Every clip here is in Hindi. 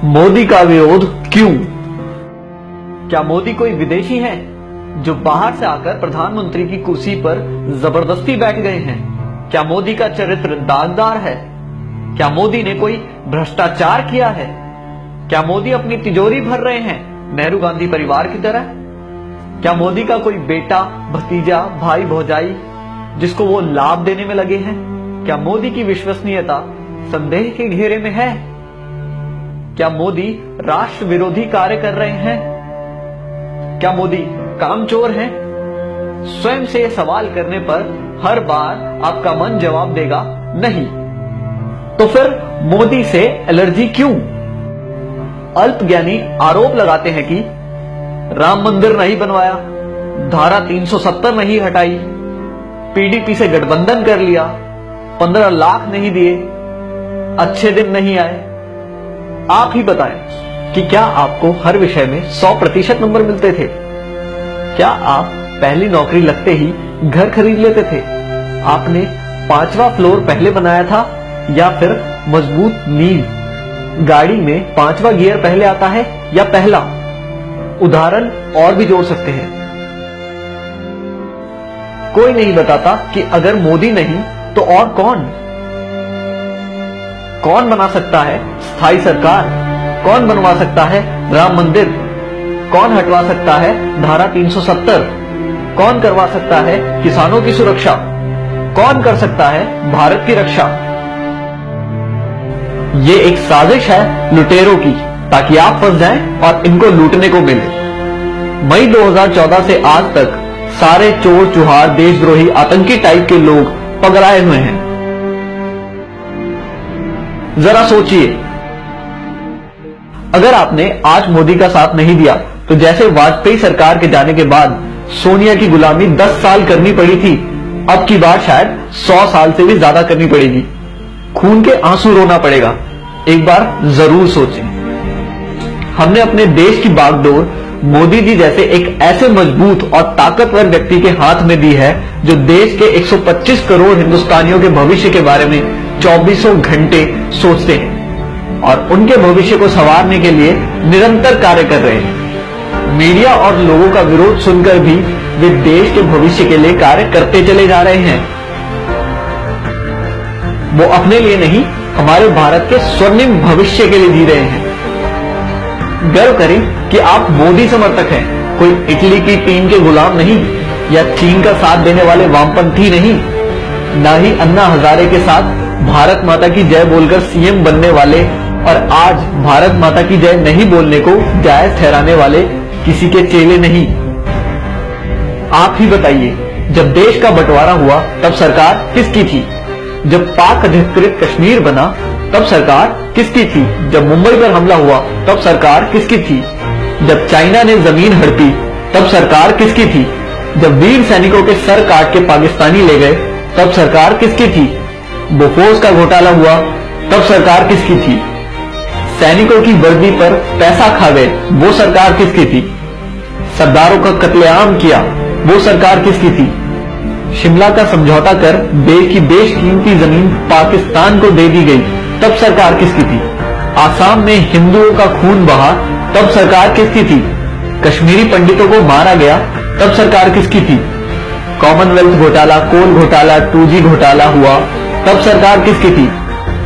मोदी का विरोध क्यों? क्या मोदी कोई विदेशी है जो बाहर से आकर प्रधानमंत्री की कुर्सी पर जबरदस्ती बैठ गए हैं? क्या मोदी का चरित्र दागदार है? क्या मोदी ने कोई भ्रष्टाचार किया है? क्या मोदी अपनी तिजोरी भर रहे हैं नेहरू गांधी परिवार की तरह? क्या मोदी का कोई बेटा, भतीजा, भाई, भौजाई जिसको वो लाभ देने में लगे हैं? क्या मोदी की विश्वसनीयता संदेह के घेरे में है? क्या मोदी राष्ट्र विरोधी कार्य कर रहे हैं? क्या मोदी कामचोर हैं? स्वयं से सवाल करने पर हर बार आपका मन जवाब देगा नहीं। तो फिर मोदी से एलर्जी क्यों? अल्पज्ञानी आरोप लगाते हैं कि राम मंदिर नहीं बनवाया, धारा 370 नहीं हटाई, पीडीपी से गठबंधन कर लिया, 15 लाख नहीं दिए, अच्छे दिन नहीं आए। आप ही बताएं कि क्या आपको हर विषय में 100% नंबर मिलते थे? क्या आप पहली नौकरी लगते ही घर खरीद लेते थे? आपने 5वां फ्लोर पहले बनाया था या फिर मजबूत नींव? गाड़ी में 5वां गियर पहले आता है या पहला? उदाहरण और भी जोड़ सकते हैं। कोई नहीं बताता कि अगर मोदी नहीं तो और कौन? कौन बना सकता है स्थायी सरकार? कौन बनवा सकता है राम मंदिर? कौन हटवा सकता है धारा 370? कौन करवा सकता है किसानों की सुरक्षा? कौन कर सकता है भारत की रक्षा? ये एक साजिश है लुटेरों की, ताकि आप फंस जाएं और इनको लूटने को मिले। मई 2014 से आज तक सारे चोर चुहार, देशद्रोही, आतंकी टाइप के लोग पगलाए हुए हैं। जरा सोचिए, अगर आपने आज मोदी का साथ नहीं दिया तो जैसे वाजपेयी सरकार के जाने के बाद सोनिया की गुलामी 10 साल करनी पड़ी थी, अब की बार शायद 100 साल से भी ज्यादा करनी पड़ेगी। खून के आंसू रोना पड़ेगा। एक बार जरूर सोचें। हमने अपने देश की बागडोर मोदी जी जैसे एक ऐसे मजबूत और ताकतवर व्यक्ति के हाथ में दी है जो देश के 125 करोड़ हिंदुस्तानियों के भविष्य के बारे में 24 घंटे सोचते हैं और उनके भविष्य को संवारने के लिए निरंतर कार्य कर रहे हैं। मीडिया और लोगों का विरोध सुनकर भी वे देश के भविष्य के लिए कार्य करते चले जा रहे हैं। वो अपने लिए नहीं, हमारे भारत के स्वर्णिम भविष्य के लिए जी रहे हैं। गर्व करें कि आप मोदी समर्थक हैं, कोई इटली की टीम के गुलाम नहीं या चीन का साथ देने वाले वामपंथी नहीं, ना ही अन्ना हजारे के साथ भारत माता की जय बोलकर सीएम बनने वाले और आज भारत माता की जय नहीं बोलने को जायज ठहराने वाले किसी के चेले नहीं। आप ही बताइए, जब देश का बंटवारा हुआ तब सरकार किसकी थी? जब पाक अधिकृत कश्मीर बना तब सरकार किसकी थी? जब मुंबई पर हमला हुआ तब सरकार किसकी थी? जब चाइना ने जमीन हड़पी तब सरकार किसकी थी? जब वीर सैनिकों के सर काट के पाकिस्तानी ले गए तब सरकार किसकी थी? बोफोर्स का घोटाला हुआ तब सरकार किसकी थी? सैनिकों की वर्दी पर पैसा खा गए, वो सरकार किसकी थी? सरदारों का कत्लेआम किया, वो सरकार किसकी थी? शिमला का समझौता कर देश की बेशकीमती जमीन पाकिस्तान को दे दी गई, तब सरकार किसकी थी? आसाम में हिंदुओं का खून बहा, तब सरकार किसकी थी? कश्मीरी पंडितों को मारा गया, तब सरकार किसकी थी? कॉमनवेल्थ घोटाला, कोल घोटाला, 2G घोटाला हुआ, तब सरकार किसकी थी?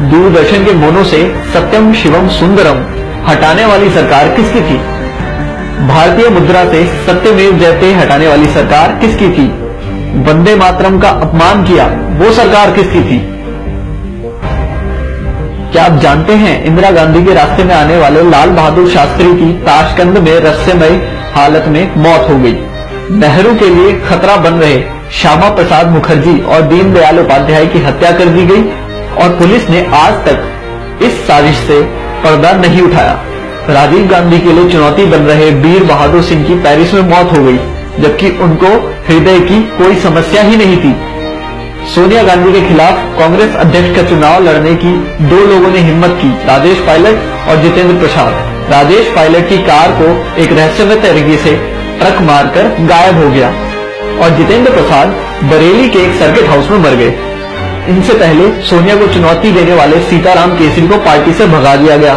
दूरदर्शन के मोनो से सत्यम शिवम सुंदरम हटाने वाली सरकार किसकी थी? भारतीय मुद्रा से सत्यमेव जयते हटाने वाली सरकार किसकी थी? वंदे मातरम का अपमान किया, वो सरकार किसकी थी? क्या आप जानते हैं इंदिरा गांधी के रास्ते में आने वाले लाल बहादुर शास्त्री की ताशकंद में रहस्यमय हालत में मौत हो गई। नेहरू के लिए खतरा बन रहे श्यामा प्रसाद मुखर्जी और दीनदयाल उपाध्याय की हत्या कर दी गई और पुलिस ने आज तक इस साजिश से पर्दा नहीं उठाया। राजीव गांधी के लिए चुनौती बन रहे वीर बहादुर सिंह की पेरिस में मौत हो गई, जबकि उनको हृदय की कोई समस्या ही नहीं थी। सोनिया गांधी के खिलाफ कांग्रेस अध्यक्ष का चुनाव लड़ने की 2 लोगों ने हिम्मत की, राजेश पायलट और जितेंद्र प्रसाद। राजेश पायलट की कार को एक रहस्यमय तरीके से ट्रक मारकर गायब हो गया और जितेंद्र प्रसाद बरेली के एक सर्किट हाउस में मर गए। इनसे पहले सोनिया को चुनौती देने वाले सीताराम केसरी को पार्टी से भगा दिया गया।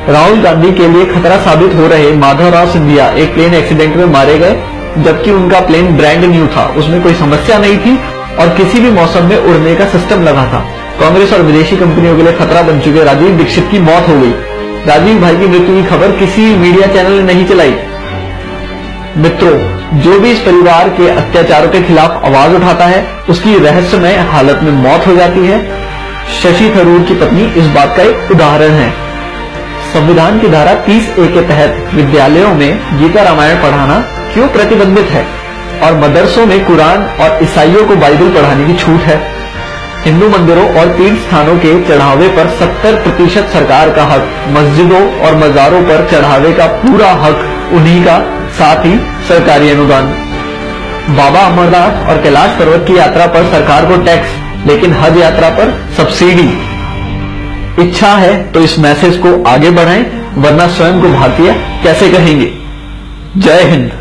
राहुल गांधी के लिए खतरा साबित हो रहे माधवराव सिंधिया एक प्लेन एक्सीडेंट में मारे गए, जबकि उनका प्लेन ब्रांड न्यू था, उसमें कोई समस्या नहीं थी और किसी भी मौसम में उड़ने का सिस्टम लगा था। कांग्रेस और विदेशी कंपनियों के लिए खतरा बन चुके राजीव दीक्षित की मौत हो गई। राजीव भाई की मृत्यु की खबर किसी मीडिया चैनल ने नहीं चलाई। मित्रों, जो भी इस परिवार के अत्याचारों के खिलाफ आवाज उठाता है, उसकी रहस्यमय हालत में मौत हो जाती है। शशि थरूर की पत्नी इस बात का एक उदाहरण है। संविधान की धारा 30A के तहत विद्यालयों में गीता रामायण पढ़ाना क्यों प्रतिबंधित है और मदरसों में कुरान और ईसाइयों को बाइबल पढ़ाने की छूट है। हिंदू मंदिरों और तीर्थ स्थानों के चढ़ावे पर 70% सरकार का हक, मस्जिदों और मजारों पर चढ़ावे का पूरा हक उन्हीं का, साथ ही सरकारी अनुदान। बाबा अमरनाथ और कैलाश पर्वत की यात्रा पर सरकार को टैक्स, लेकिन हज यात्रा पर सब्सिडी। इच्छा है तो इस मैसेज को आगे बढ़ाएं, वरना स्वयं को भारतीय कैसे कहेंगे। जय हिंद।